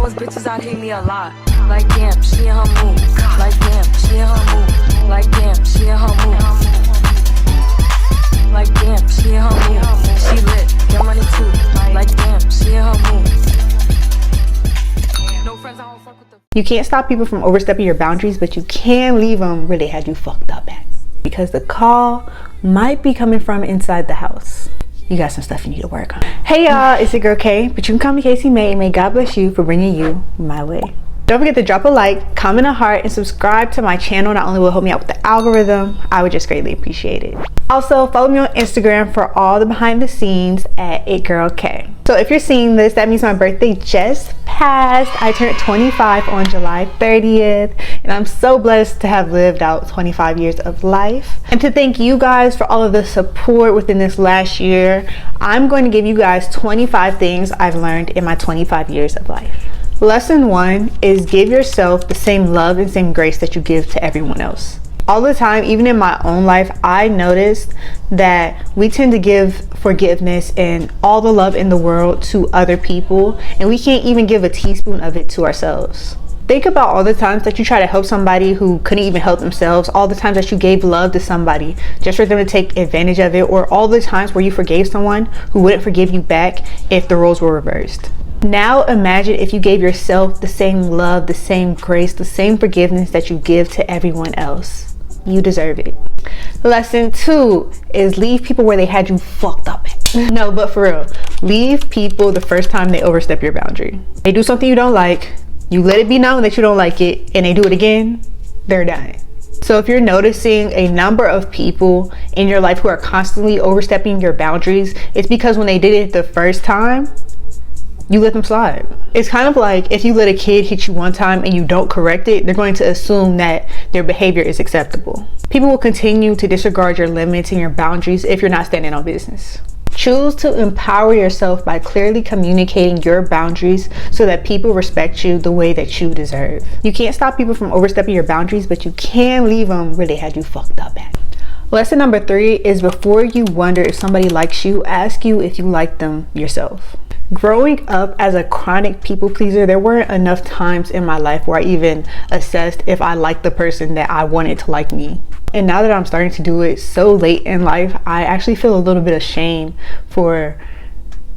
was bitches out hit me a lot. Like damn, she in her mood. Like damn, she in her mood. Like damn, she in her mood. Like damn, she in her mood. She lit, get money too. Like damn, she in her mood. No friends, I don't fuck with them. You can't stop people from overstepping your boundaries, but you can leave them where they had you fucked up at. Because the call might be coming from inside the house. You got some stuff you need to work on. Hey y'all, it's your girl Kay, but you can call me Casey May, and may God bless you for bringing you my way. Don't forget to drop a like, comment a heart, and subscribe to my channel. Not only will it help me out with the algorithm, I would just greatly appreciate it. Also, follow me on Instagram for all the behind the scenes at itgirlk. So if you're seeing this, that means my birthday just passed. I turned 25 on July 30th, and I'm so blessed to have lived out 25 years of life. And to thank you guys for all of the support within this last year, I'm going to give you guys 25 things I've learned in my 25 years of life. Lesson 1 is give yourself the same love and same grace that you give to everyone else. All the time, even in my own life, I noticed that we tend to give forgiveness and all the love in the world to other people, and we can't even give a teaspoon of it to ourselves. Think about all the times that you try to help somebody who couldn't even help themselves, all the times that you gave love to somebody just for them to take advantage of it, or all the times where you forgave someone who wouldn't forgive you back if the roles were reversed. Now imagine if you gave yourself the same love, the same grace, the same forgiveness that you give to everyone else. You deserve it. Lesson 2 is leave people where they had you fucked up at. No, but for real, leave people the first time they overstep your boundary. They do something you don't like, you let it be known that you don't like it, and they do it again, they're done. So if you're noticing a number of people in your life who are constantly overstepping your boundaries, it's because when they did it the first time, you let them slide. It's kind of like if you let a kid hit you one time and you don't correct it, they're going to assume that their behavior is acceptable. People will continue to disregard your limits and your boundaries if you're not standing on business. Choose to empower yourself by clearly communicating your boundaries so that people respect you the way that you deserve. You can't stop people from overstepping your boundaries, but you can leave them where they had you fucked up at. Lesson number 3 is before you wonder if somebody likes you, ask you if you like them yourself. Growing up as a chronic people pleaser, there weren't enough times in my life where I even assessed if I liked the person that I wanted to like me. And now that I'm starting to do it so late in life, I actually feel a little bit ashamed for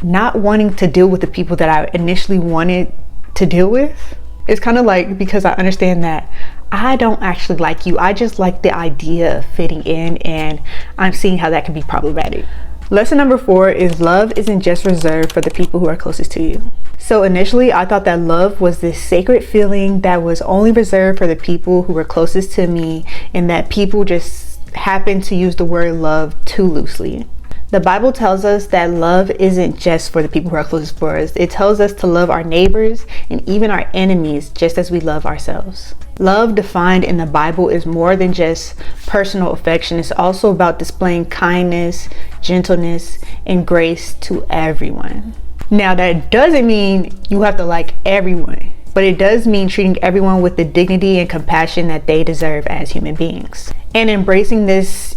not wanting to deal with the people that I initially wanted to deal with. It's kind of like, because I understand that I don't actually like you, I just like the idea of fitting in, and I'm seeing how that can be problematic. Lesson number 4 is love isn't just reserved for the people who are closest to you. So initially, I thought that love was this sacred feeling that was only reserved for the people who were closest to me, and that people just happen to use the word love too loosely. The Bible tells us that love isn't just for the people who are closest for us. It tells us to love our neighbors and even our enemies just as we love ourselves. Love defined in the Bible is more than just personal affection. It's also about displaying kindness, gentleness, and grace to everyone. Now, that doesn't mean you have to like everyone, but it does mean treating everyone with the dignity and compassion that they deserve as human beings. And embracing this,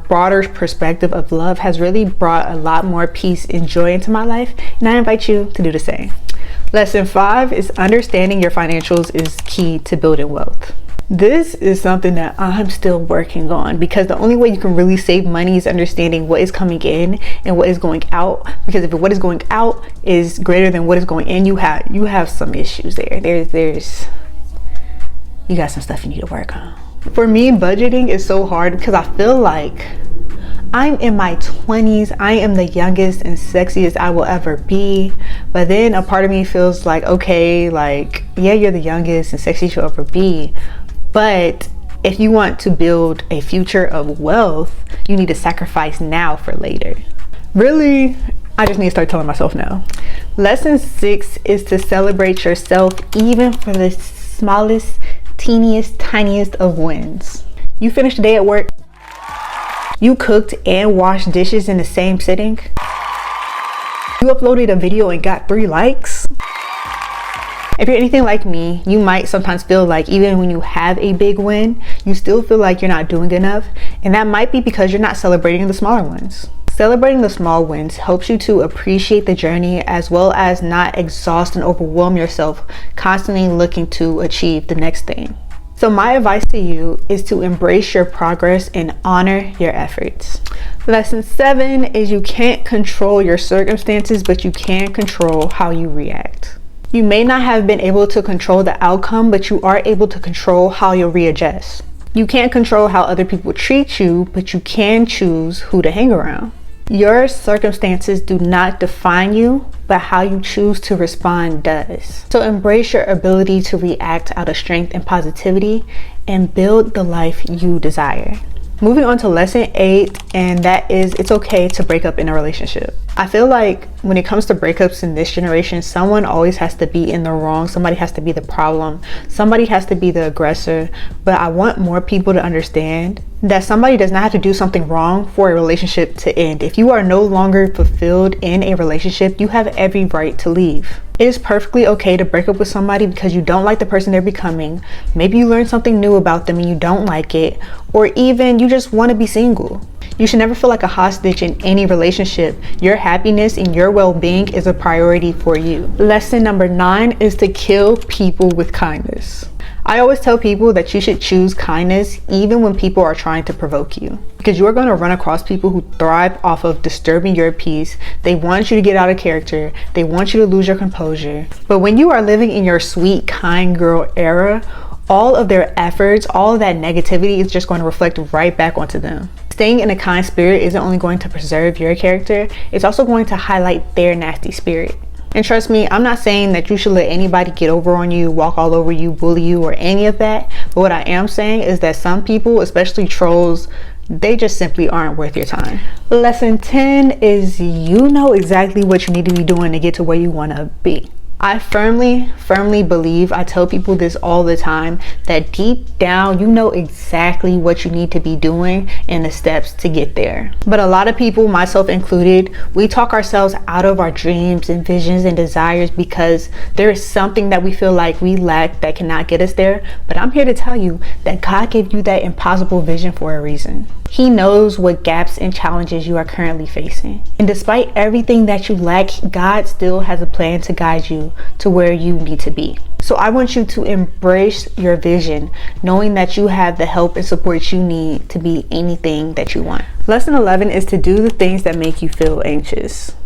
broader perspective of love has really brought a lot more peace and joy into my life, and I invite you to do the same. Lesson 5 is understanding your financials is key to building wealth. This is something that I'm still working on, because the only way you can really save money is understanding what is coming in and what is going out. Because if what is going out is greater than what is going in, you have some issues there. You got some stuff you need to work on. For me, budgeting is so hard because I feel like I'm in my 20s. I am the youngest and sexiest I will ever be. But then a part of me feels like, okay, yeah, you're the youngest and sexiest you'll ever be. But if you want to build a future of wealth, you need to sacrifice now for later. Really, I just need to start telling myself no. Lesson 6 is to celebrate yourself even for the smallest, teeniest, tiniest of wins. You finished the day at work. You cooked and washed dishes in the same sitting. You uploaded a video and got 3 likes. If you're anything like me, you might sometimes feel like even when you have a big win, you still feel like you're not doing enough. And that might be because you're not celebrating the smaller ones. Celebrating the small wins helps you to appreciate the journey as well as not exhaust and overwhelm yourself constantly looking to achieve the next thing. So my advice to you is to embrace your progress and honor your efforts. Lesson 7 is you can't control your circumstances, but you can control how you react. You may not have been able to control the outcome, but you are able to control how you'll readjust. You can't control how other people treat you, but you can choose who to hang around. Your circumstances do not define you, but how you choose to respond does. So embrace your ability to react out of strength and positivity and build the life you desire. Moving on to lesson 8, and that is it's okay to break up in a relationship. I feel like when it comes to breakups in this generation, someone always has to be in the wrong. Somebody has to be the problem. Somebody has to be the aggressor. But I want more people to understand that somebody does not have to do something wrong for a relationship to end. If you are no longer fulfilled in a relationship, you have every right to leave. It is perfectly okay to break up with somebody because you don't like the person they're becoming. Maybe you learned something new about them and you don't like it, or even you just want to be single. You should never feel like a hostage in any relationship. Your happiness and your well-being is a priority for you. Lesson number 9 is to kill people with kindness. I always tell people that you should choose kindness even when people are trying to provoke you, because you are going to run across people who thrive off of disturbing your peace. They want you to get out of character. They want you to lose your composure. But when you are living in your sweet, kind girl era, all of their efforts, all of that negativity is just going to reflect right back onto them. Staying in a kind spirit isn't only going to preserve your character, it's also going to highlight their nasty spirit. And trust me, I'm not saying that you should let anybody get over on you, walk all over you, bully you, or any of that. But what I am saying is that some people, especially trolls, they just simply aren't worth your time. Lesson 10 is you know exactly what you need to be doing to get to where you want to be. I firmly believe, I tell people this all the time, that deep down you know exactly what you need to be doing and the steps to get there. But a lot of people, myself included, we talk ourselves out of our dreams and visions and desires because there is something that we feel like we lack that cannot get us there. But I'm here to tell you that God gave you that impossible vision for a reason. He knows what gaps and challenges you are currently facing. And despite everything that you lack, God still has a plan to guide you to where you need to be. So I want you to embrace your vision, knowing that you have the help and support you need to be anything that you want. Lesson 11 is to do the things that make you feel anxious.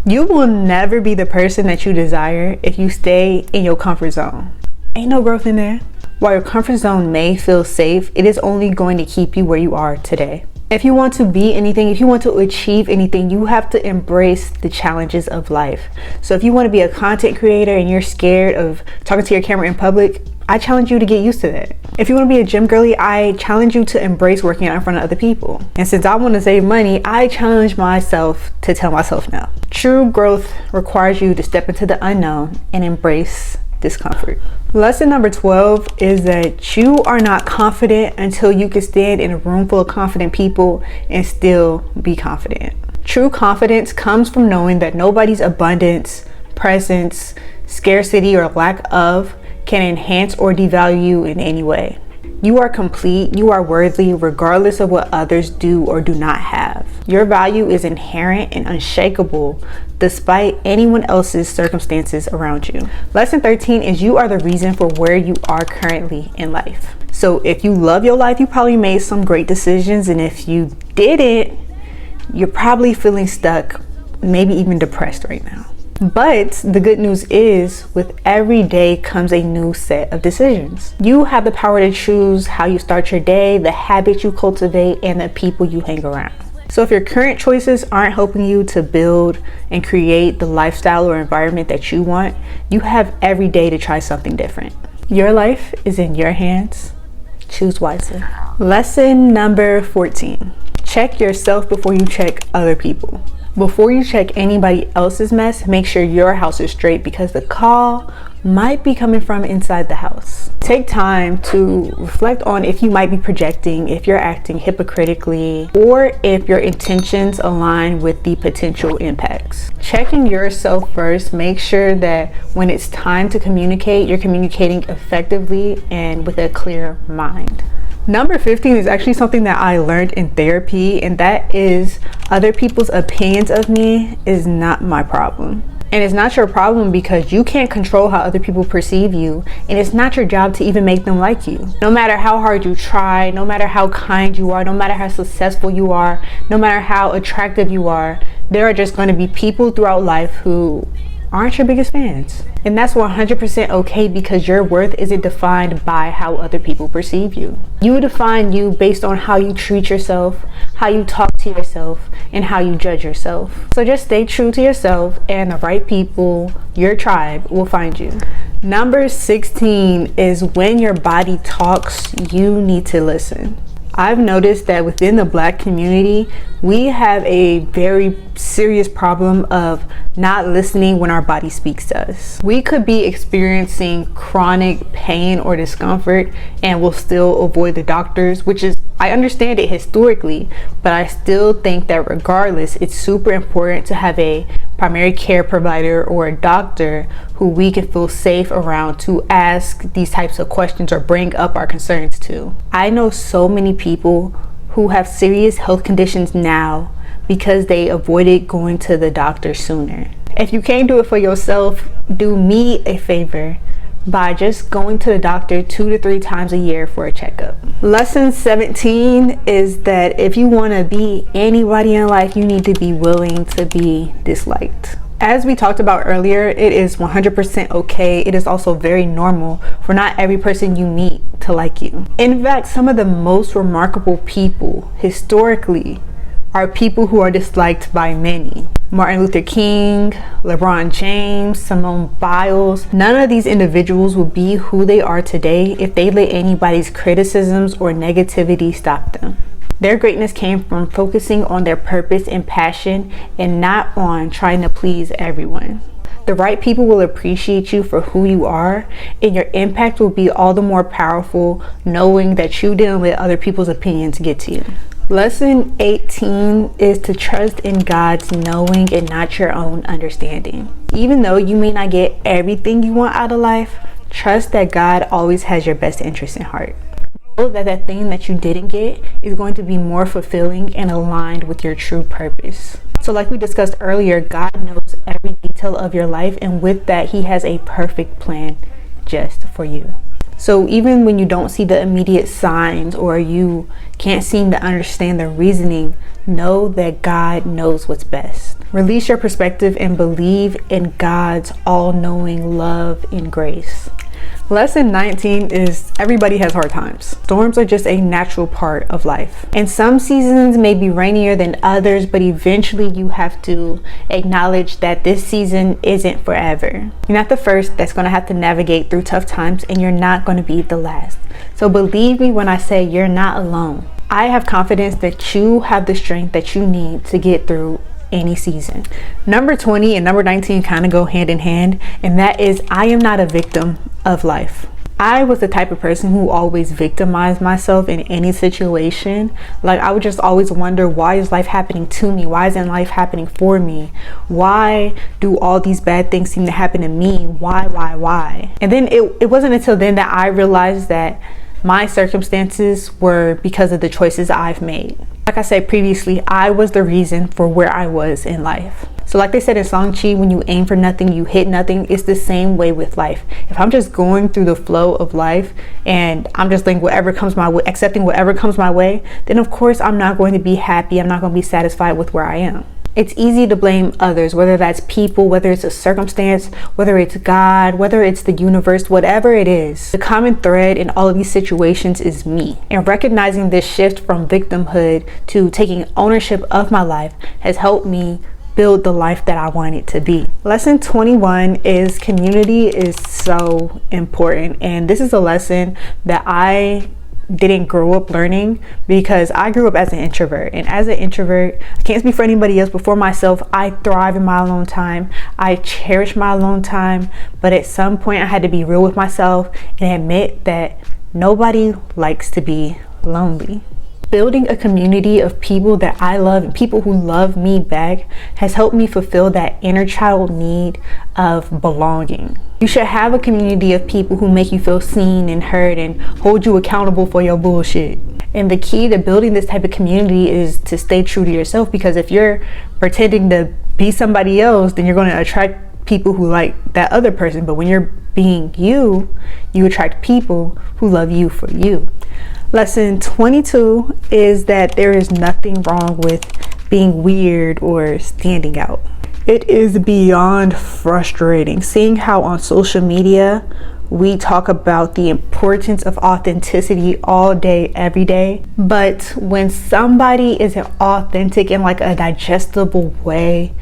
You will never be the person that you desire if you stay in your comfort zone. Ain't no growth in there. While your comfort zone may feel safe, it is only going to keep you where you are today. If you want to be anything, if you want to achieve anything, you have to embrace the challenges of life. So if you want to be a content creator and you're scared of talking to your camera in public, I challenge you to get used to that. If you want to be a gym girly, I challenge you to embrace working out in front of other people. And since I want to save money, I challenge myself to tell myself no. True growth requires you to step into the unknown and embrace discomfort. Lesson number 12 is that you are not confident until you can stand in a room full of confident people and still be confident. True confidence comes from knowing that nobody's abundance, presence, scarcity, or lack of can enhance or devalue you in any way. You are complete, you are worthy, regardless of what others do or do not have. Your value is inherent and unshakable despite anyone else's circumstances around you. Lesson 13 is you are the reason for where you are currently in life. So if you love your life, you probably made some great decisions, and if you didn't, you're probably feeling stuck, maybe even depressed right now. But the good news is, with every day comes a new set of decisions. You have the power to choose how you start your day, the habits you cultivate, and the people you hang around. So if your current choices aren't helping you to build and create the lifestyle or environment that you want, you have every day to try something different. Your life is in your hands. Choose wisely. Lesson number 14. Check yourself before you check other people. Before you check anybody else's mess, make sure your house is straight, because the call might be coming from inside the house. Take time to reflect on if you might be projecting, if you're acting hypocritically, or if your intentions align with the potential impacts. Checking yourself first, make sure that when it's time to communicate, you're communicating effectively and with a clear mind. Number 15 is actually something that I learned in therapy, and that is other people's opinions of me is not my problem. And it's not your problem because you can't control how other people perceive you, and it's not your job to even make them like you. No matter how hard you try, no matter how kind you are, no matter how successful you are, no matter how attractive you are, there are just going to be people throughout life who aren't your biggest fans. And that's 100% okay, because your worth isn't defined by how other people perceive you. You define you based on how you treat yourself, how you talk to yourself, and how you judge yourself. So just stay true to yourself, and the right people, your tribe, will find you. Number 16 is when your body talks, you need to listen. I've noticed that within the Black community, we have a very serious problem of not listening when our body speaks to us. We could be experiencing chronic pain or discomfort and we'll still avoid the doctors, which is, I understand it historically, but I still think that regardless, it's super important to have a primary care provider or a doctor who we can feel safe around to ask these types of questions or bring up our concerns to. I know so many people who have serious health conditions now because they avoided going to the doctor sooner. If you can't do it for yourself, do me a favor by just going to the doctor 2 to 3 times a year for a checkup. Lesson 17 is that if you want to be anybody in life, you need to be willing to be disliked. As we talked about earlier, it is 100% okay. It is also very normal for not every person you meet to like you. In fact, some of the most remarkable people historically are people who are disliked by many. Martin Luther King, LeBron James, Simone Biles. None of these individuals would be who they are today if they let anybody's criticisms or negativity stop them. Their greatness came from focusing on their purpose and passion and not on trying to please everyone. The right people will appreciate you for who you are, and your impact will be all the more powerful knowing that you didn't let other people's opinions get to you. Lesson 18 is to trust in God's knowing and not your own understanding. Even though you may not get everything you want out of life, trust that God always has your best interest in heart. Know that that thing that you didn't get is going to be more fulfilling and aligned with your true purpose. So like we discussed earlier, God knows every detail of your life, and with that, He has a perfect plan just for you. So even when you don't see the immediate signs or you can't seem to understand the reasoning, know that God knows what's best. Release your perspective and believe in God's all-knowing love and grace. Lesson 19 is everybody has hard times. Storms are just a natural part of life. And some seasons may be rainier than others, but eventually you have to acknowledge that this season isn't forever. You're not the first that's going to have to navigate through tough times, and you're not going to be the last. So believe me when I say you're not alone. I have confidence that you have the strength that you need to get through any season. Number 20 and number 19 kind of go hand in hand, and that is I am not a victim of life. I was the type of person who always victimized myself in any situation. Like I would just always wonder, why is life happening to me? Why isn't life happening for me? Why do all these bad things seem to happen to me? Why? And then it wasn't until then that I realized that my circumstances were because of the choices I've made. Like I said previously, I was the reason for where I was in life. So like they said in Songchi, when you aim for nothing, you hit nothing. It's the same way with life. If I'm just going through the flow of life and I'm just like whatever comes my way, accepting whatever comes my way, then of course I'm not going to be happy. I'm not going to be satisfied with where I am. It's easy to blame others, whether that's people, whether it's a circumstance, whether it's God, whether it's the universe, whatever it is. The common thread in all of these situations is me. And recognizing this shift from victimhood to taking ownership of my life has helped me build the life that I want it to be. Lesson 21 is community is so important. And this is a lesson that I didn't grow up learning because I grew up as an introvert, and as an introvert, I can't speak for anybody else, but for myself, I thrive in my alone time. I cherish my alone time, but at some point I had to be real with myself and admit that nobody likes to be lonely. Building a community of people that I love and people who love me back has helped me fulfill that inner child need of belonging. You should have a community of people who make you feel seen and heard and hold you accountable for your bullshit. And the key to building this type of community is to stay true to yourself, because if you're pretending to be somebody else, then you're going to attract people who like that other person. But when you're being you, you attract people who love you for you. Lesson 22 is that there is nothing wrong with being weird or standing out. It is beyond frustrating seeing how on social media we talk about the importance of authenticity all day, every day. But when somebody isn't authentic in like a digestible way,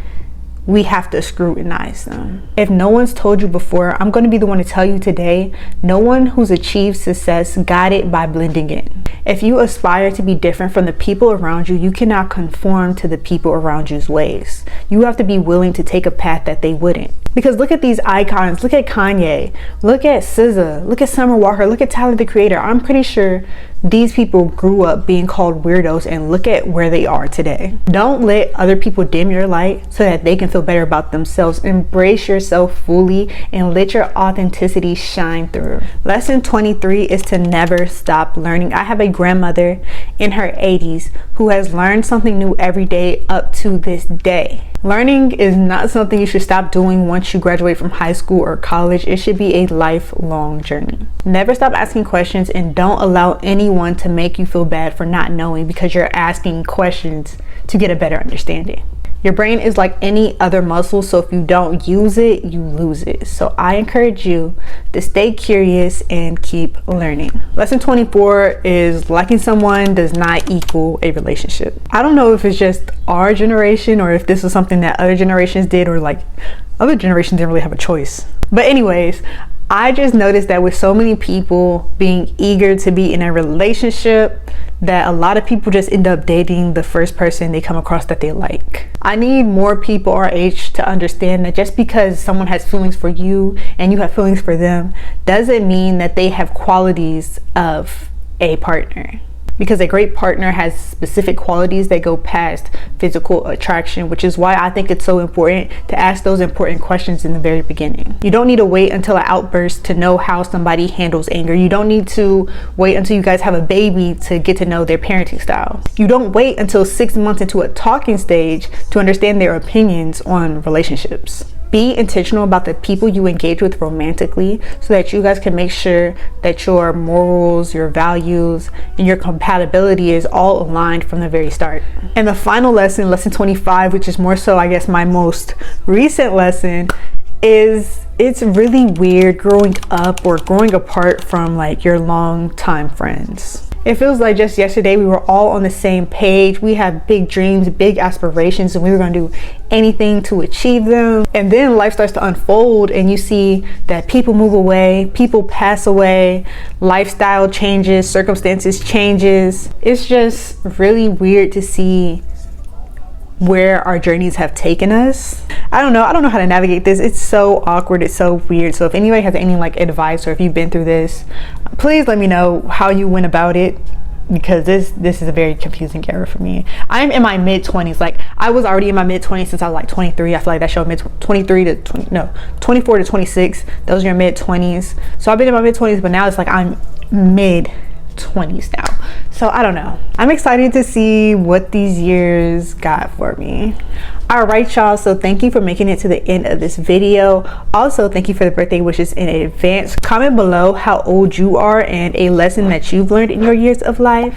we have to scrutinize them. If no one's told you before, I'm going to be the one to tell you today, no one who's achieved success got it by blending in. If you aspire to be different from the people around you, you cannot conform to the people around you's ways. You have to be willing to take a path that they wouldn't. Because look at these icons. Look at Kanye. Look at SZA. Look at Summer Walker. Look at Tyler the Creator. I'm pretty sure these people grew up being called weirdos, and look at where they are today. Don't let other people dim your light so that they can feel better about themselves. Embrace yourself fully and let your authenticity shine through. Lesson 23 is to never stop learning. I have a grandmother in her 80s who has learned something new every day up to this day. Learning is not something you should stop doing once you graduate from high school or college. It should be a lifelong journey. Never stop asking questions, and don't allow anyone to make you feel bad for not knowing because you're asking questions to get a better understanding. Your brain is like any other muscle, so if you don't use it, you lose it. So I encourage you to stay curious and keep learning. Lesson 24 is liking someone does not equal a relationship. I don't know if it's just our generation or if this is something that other generations did, or like other generations didn't really have a choice. But anyways, I just noticed that with so many people being eager to be in a relationship, that a lot of people just end up dating the first person they come across that they like. I need more people our age to understand that just because someone has feelings for you and you have feelings for them doesn't mean that they have qualities of a partner. Because a great partner has specific qualities that go past physical attraction, which is why I think it's so important to ask those important questions in the very beginning. You don't need to wait until an outburst to know how somebody handles anger. You don't need to wait until you guys have a baby to get to know their parenting style. You don't wait until 6 months into a talking stage to understand their opinions on relationships. Be intentional about the people you engage with romantically so that you guys can make sure that your morals, your values, and your compatibility is all aligned from the very start. And the final lesson, lesson 25, which is more so, I guess, my most recent lesson, is it's really weird growing up or growing apart from like your longtime friends. It feels like just yesterday we were all on the same page. We have big dreams, big aspirations, and we were going to do anything to achieve them. And then life starts to unfold and you see that people move away, people pass away, lifestyle changes, circumstances changes. It's just really weird to see where our journeys have taken us. I don't know how to navigate this. It's so awkward, it's so weird. So if anybody has any like advice, or if you've been through this, please let me know how you went about it, because this is a very confusing era for me. I'm in my mid-20s. Like I was already in my mid-20s since I was like 23. I feel like that showed 24 to 26. Those are your mid-20s. So I've been in my mid-20s, but now it's like I'm mid-20s now. So I don't know. I'm excited to see what these years got for me. All right, y'all. So thank you for making it to the end of this video. Also, thank you for the birthday wishes in advance. Comment below how old you are and a lesson that you've learned in your years of life.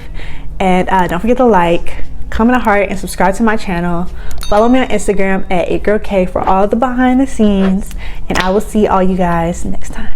And don't forget to like, comment a heart, and subscribe to my channel. Follow me on Instagram at 8girlk for all the behind the scenes. And I will see all you guys next time.